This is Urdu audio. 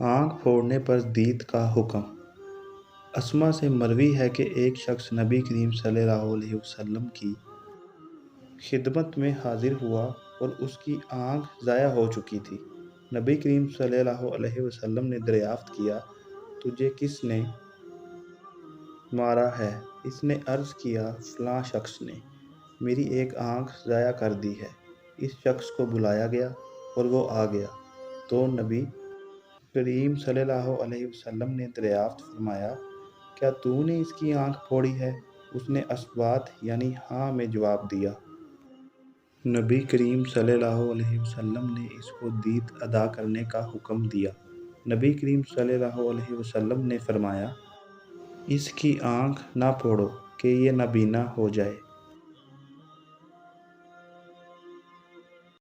آنکھ پھوڑنے پر دید کا حکم۔ اسما سے مروی ہے کہ ایک شخص نبی کریم صلی اللہ علیہ وسلم کی خدمت میں حاضر ہوا اور اس کی آنکھ ضائع ہو چکی تھی۔ نبی کریم صلی اللہ علیہ وسلم نے دریافت کیا، تجھے کس نے مارا ہے؟ اس نے عرض کیا، فلاں شخص نے میری ایک آنکھ ضائع کر دی ہے۔ اس شخص کو بلایا گیا اور وہ آ گیا تو نبی کریم صلی اللہ علیہ وسلم نے دریافت فرمایا، کیا تو نے اس کی آنکھ پھوڑی ہے؟ اس نے اثبات یعنی ہاں میں جواب دیا۔ نبی کریم صلی اللہ علیہ وسلم نے اس کو دید ادا کرنے کا حکم دیا۔ نبی کریم صلی اللہ علیہ وسلم نے فرمایا، اس کی آنکھ نہ پھوڑو کہ یہ نابینا ہو جائے۔